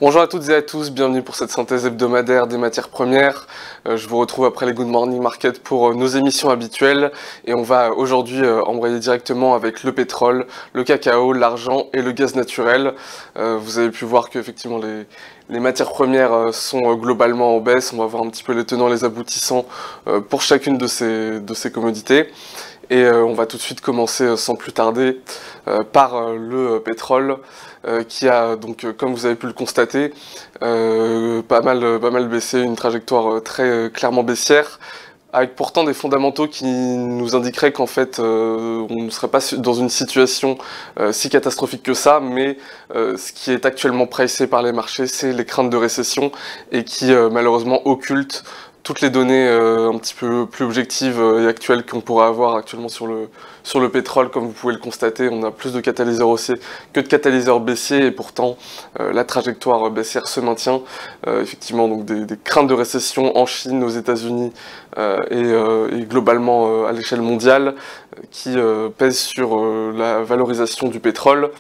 Bonjour à toutes et à tous, bienvenue pour cette synthèse hebdomadaire des matières premières. Je vous retrouve après les Good Morning Market pour nos émissions habituelles et on va aujourd'hui embrayer directement avec le pétrole, le cacao, l'argent et le gaz naturel. Vous avez pu voir qu'effectivement les matières premières sont globalement en baisse. On va voir un petit peu les tenants et les aboutissants pour chacune de ces commodités. Et on va tout de suite commencer sans plus tarder par le pétrole qui a donc, comme vous avez pu le constater, pas mal baissé, une trajectoire très clairement baissière, avec pourtant des fondamentaux qui nous indiqueraient qu'en fait on ne serait pas dans une situation si catastrophique que ça, mais ce qui est actuellement pricé par les marchés, c'est les craintes de récession et qui malheureusement occultent toutes les données un petit peu plus objectives et actuelles qu'on pourrait avoir actuellement sur le pétrole. Comme vous pouvez le constater, on a plus de catalyseurs haussiers que de catalyseurs baissiers et pourtant la trajectoire baissière se maintient. Effectivement, donc des craintes de récession en Chine, aux États-Unis et globalement à l'échelle mondiale qui pèsent sur la valorisation du pétrole.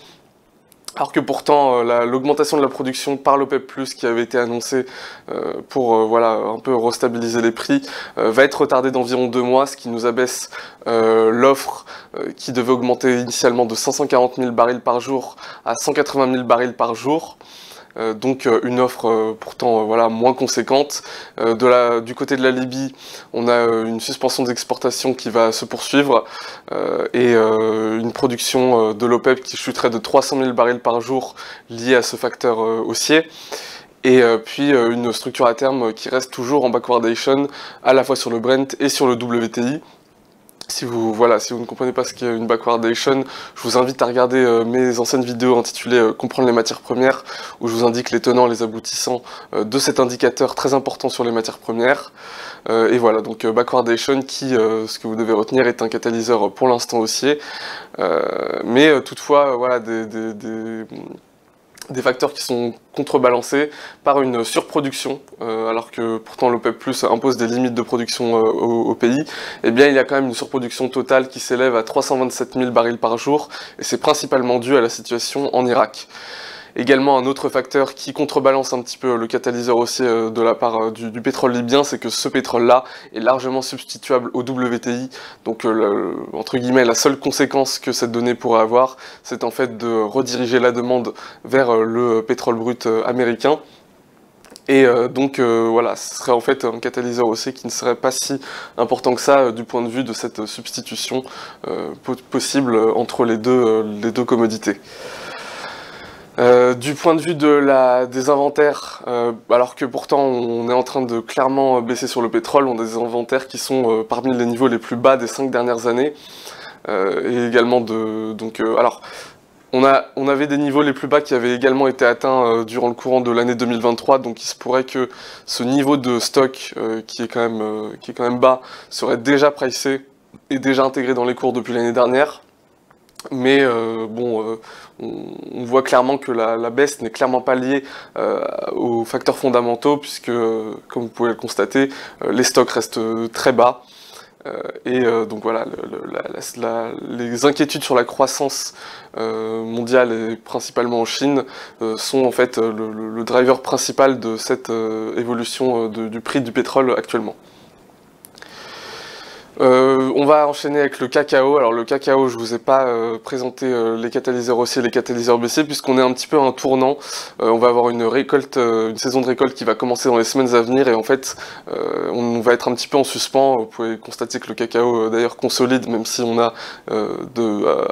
Alors que pourtant, l'augmentation de la production par l'OPEP+, qui avait été annoncée pour voilà, un peu restabiliser les prix, va être retardée d'environ 2 mois, ce qui nous abaisse l'offre qui devait augmenter initialement de 540 000 barils par jour à 180 000 barils par jour. Donc une offre pourtant voilà, moins conséquente. Du côté de la Libye, on a une suspension des exportations qui va se poursuivre et une production de l'OPEP qui chuterait de 300 000 barils par jour liée à ce facteur haussier. Et puis une structure à terme qui reste toujours en backwardation à la fois sur le Brent et sur le WTI. Si vous ne comprenez pas ce qu'est une backwardation, je vous invite à regarder mes anciennes vidéos intitulées Comprendre les matières premières, où je vous indique les tenants et les aboutissants de cet indicateur très important sur les matières premières. Et voilà, donc backwardation qui, ce que vous devez retenir, est un catalyseur pour l'instant haussier. Mais toutefois, voilà, des facteurs qui sont contrebalancés par une surproduction, alors que pourtant l'OPEP+ impose des limites de production au pays, eh bien il y a quand même une surproduction totale qui s'élève à 327 000 barils par jour, et c'est principalement dû à la situation en Irak. Également, un autre facteur qui contrebalance un petit peu le catalyseur haussier de la part du pétrole libyen, c'est que ce pétrole-là est largement substituable au WTI. Donc, entre guillemets, la seule conséquence que cette donnée pourrait avoir, c'est en fait de rediriger la demande vers le pétrole brut américain. Et donc voilà, ce serait en fait un catalyseur haussier qui ne serait pas si important que ça du point de vue de cette substitution possible entre les deux commodités. Du point de vue des inventaires, alors que pourtant on est en train de clairement baisser sur le pétrole, on a des inventaires qui sont parmi les niveaux les plus bas des 5 dernières années. Et également alors on avait des niveaux les plus bas qui avaient également été atteints durant le courant de l'année 2023, donc il se pourrait que ce niveau de stock qui est quand même bas serait déjà pricé et déjà intégré dans les cours depuis l'année dernière. Mais on voit clairement que la baisse n'est clairement pas liée aux facteurs fondamentaux, puisque, comme vous pouvez le constater, les stocks restent très bas. Donc voilà, les inquiétudes sur la croissance mondiale, et principalement en Chine, sont en fait le driver principal de cette évolution du prix du pétrole actuellement. On va enchaîner avec le cacao. Alors le cacao, je vous ai pas présenté les catalyseurs haussiers et les catalyseurs baissiers, puisqu'on est un petit peu à un tournant. On va avoir une saison de récolte qui va commencer dans les semaines à venir, et en fait on va être un petit peu en suspens. Vous pouvez constater que le cacao d'ailleurs consolide, même si on a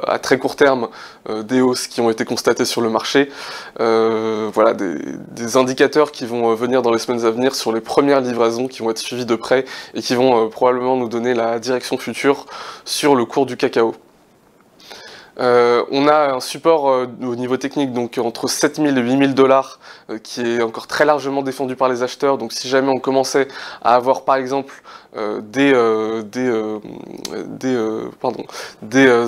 à très court terme des hausses qui ont été constatées sur le marché. Voilà, des indicateurs qui vont venir dans les semaines à venir sur les premières livraisons qui vont être suivies de près et qui vont probablement nous donner la direction future sur le cours du cacao. On a un support au niveau technique, donc entre 7 000 et 8 000 $, qui est encore très largement défendu par les acheteurs. Donc si jamais on commençait à avoir par exemple des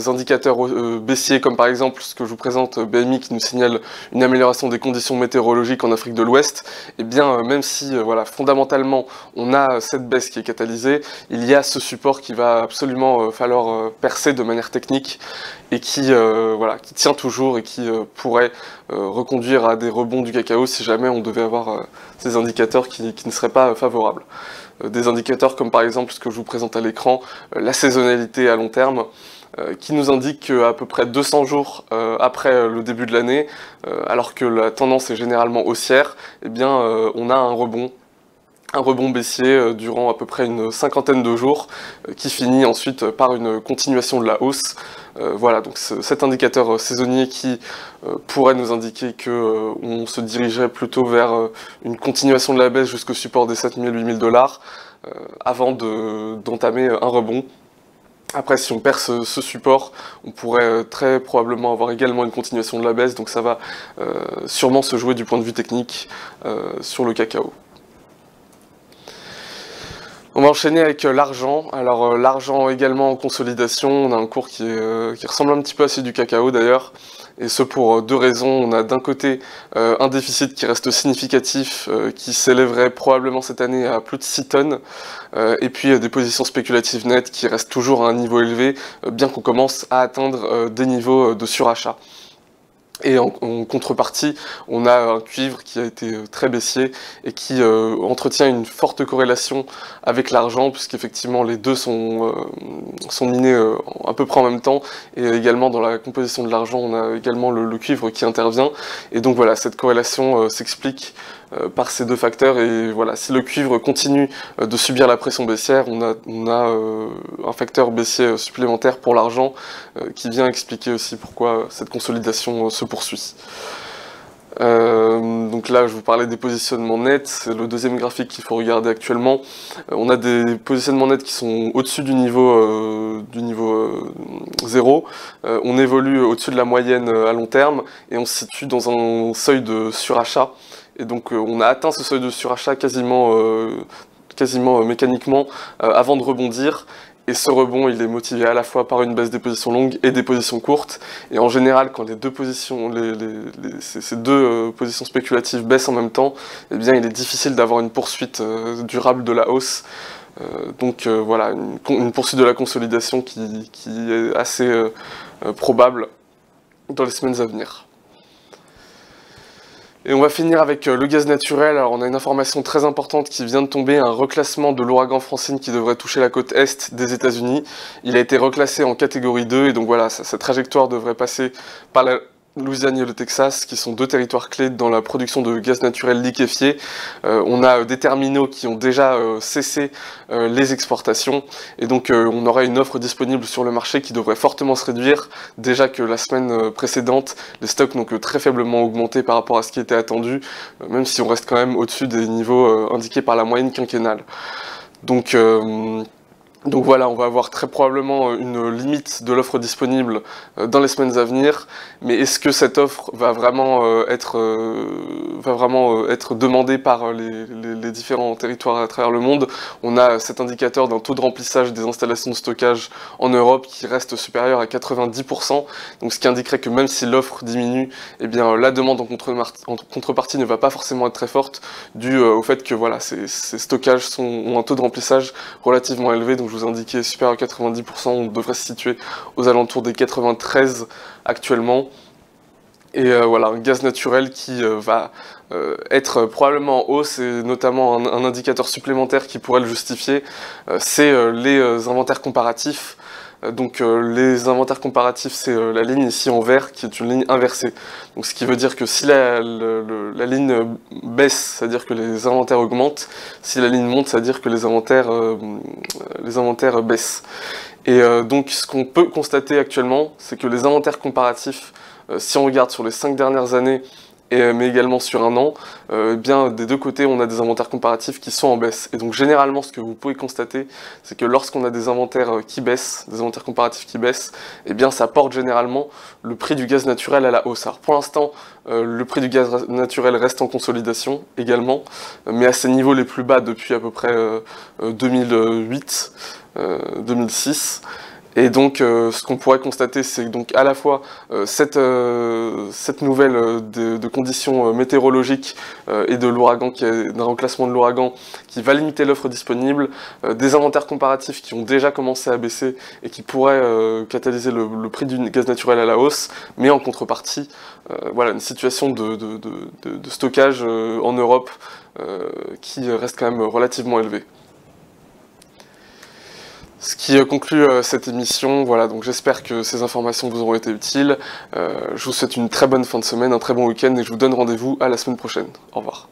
indicateurs baissiers, comme par exemple ce que je vous présente, BMI, qui nous signale une amélioration des conditions météorologiques en Afrique de l'Ouest, et bien même si voilà, fondamentalement on a cette baisse qui est catalysée, il y a ce support qui va absolument falloir percer de manière technique, et qui voilà, qui tient toujours et qui pourrait reconduire à des rebonds du cacao si jamais on devait avoir ces indicateurs qui ne seraient pas favorables. Des indicateurs comme par exemple ce que je vous présente à l'écran, la saisonnalité à long terme, qui nous indique qu'à peu près 200 jours après le début de l'année, alors que la tendance est généralement haussière, eh bien on a un rebond baissier durant à peu près une cinquantaine de jours, qui finit ensuite par une continuation de la hausse. Voilà, donc cet indicateur saisonnier qui pourrait nous indiquer que on se dirigerait plutôt vers une continuation de la baisse jusqu'au support des 7 000, 8 000 dollars avant d'entamer un rebond. Après, si on perd ce support, on pourrait très probablement avoir également une continuation de la baisse, donc ça va sûrement se jouer du point de vue technique sur le cacao. On va enchaîner avec l'argent. Alors l'argent également en consolidation, on a un cours qui ressemble un petit peu à celui du cacao d'ailleurs, et ce pour deux raisons. On a d'un côté un déficit qui reste significatif, qui s'élèverait probablement cette année à plus de 6 tonnes, et puis des positions spéculatives nettes qui restent toujours à un niveau élevé, bien qu'on commence à atteindre des niveaux de surachat. Et en contrepartie, on a un cuivre qui a été très baissier et qui entretient une forte corrélation avec l'argent, puisqu'effectivement les deux sont minés à peu près en même temps, et également dans la composition de l'argent, on a également le cuivre qui intervient, et donc voilà, cette corrélation s'explique par ces deux facteurs, et voilà, si le cuivre continue de subir la pression baissière, on a un facteur baissier supplémentaire pour l'argent qui vient expliquer aussi pourquoi cette consolidation se poursuit. Donc là, je vous parlais des positionnements nets, c'est le deuxième graphique qu'il faut regarder actuellement. On a des positionnements nets qui sont au-dessus du niveau 0. On évolue au-dessus de la moyenne à long terme et on se situe dans un seuil de surachat. Et donc on a atteint ce seuil de surachat quasiment mécaniquement avant de rebondir. Et ce rebond, il est motivé à la fois par une baisse des positions longues et des positions courtes. Et en général, quand les deux positions, ces deux positions spéculatives baissent en même temps, eh bien, il est difficile d'avoir une poursuite durable de la hausse. Donc voilà, une poursuite de la consolidation qui est assez probable dans les semaines à venir. Et on va finir avec le gaz naturel. Alors on a une information très importante qui vient de tomber, un reclassement de l'ouragan Francine qui devrait toucher la côte est des États-Unis. Il a été reclassé en catégorie 2 et donc voilà, sa trajectoire devrait passer par la Louisiane et le Texas, qui sont deux territoires clés dans la production de gaz naturel liquéfié. On a des terminaux qui ont déjà cessé les exportations, et donc on aura une offre disponible sur le marché qui devrait fortement se réduire. Déjà que la semaine précédente, les stocks n'ont que très faiblement augmenté par rapport à ce qui était attendu, même si on reste quand même au-dessus des niveaux indiqués par la moyenne quinquennale. Donc voilà, on va avoir très probablement une limite de l'offre disponible dans les semaines à venir, mais est-ce que cette offre va vraiment être demandée par les différents territoires à travers le monde? On a cet indicateur d'un taux de remplissage des installations de stockage en Europe qui reste supérieur à 90%, donc ce qui indiquerait que même si l'offre diminue, eh bien la demande en contrepartie ne va pas forcément être très forte, dû au fait que voilà, ces stockages ont un taux de remplissage relativement élevé. Donc je vous indiquais supérieur à 90%, on devrait se situer aux alentours des 93 actuellement. Et voilà, un gaz naturel qui va être probablement en hausse, et notamment un indicateur supplémentaire qui pourrait le justifier, c'est les inventaires comparatifs. Donc les inventaires comparatifs, c'est la ligne ici en vert qui est une ligne inversée. Donc ce qui veut dire que si la ligne baisse, c'est-à-dire que les inventaires augmentent. Si la ligne monte, c'est-à-dire que les inventaires baissent. Et donc ce qu'on peut constater actuellement, c'est que les inventaires comparatifs, si on regarde sur les 5 dernières années, mais également sur un an, bien des deux côtés on a des inventaires comparatifs qui sont en baisse. Et donc généralement ce que vous pouvez constater, c'est que lorsqu'on a des inventaires qui baissent, des inventaires comparatifs qui baissent, eh bien ça porte généralement le prix du gaz naturel à la hausse. Alors pour l'instant, le prix du gaz naturel reste en consolidation également, mais à ses niveaux les plus bas depuis à peu près 2008, 2006. Et donc, ce qu'on pourrait constater, c'est donc à la fois cette nouvelle de conditions météorologiques et de l'ouragan, d'un reclassement de l'ouragan qui va limiter l'offre disponible, des inventaires comparatifs qui ont déjà commencé à baisser et qui pourraient catalyser le prix du gaz naturel à la hausse, mais en contrepartie, voilà, une situation de stockage en Europe qui reste quand même relativement élevée. Ce qui conclut cette émission. Voilà, donc j'espère que ces informations vous auront été utiles. Je vous souhaite une très bonne fin de semaine, un très bon week-end et je vous donne rendez-vous à la semaine prochaine. Au revoir.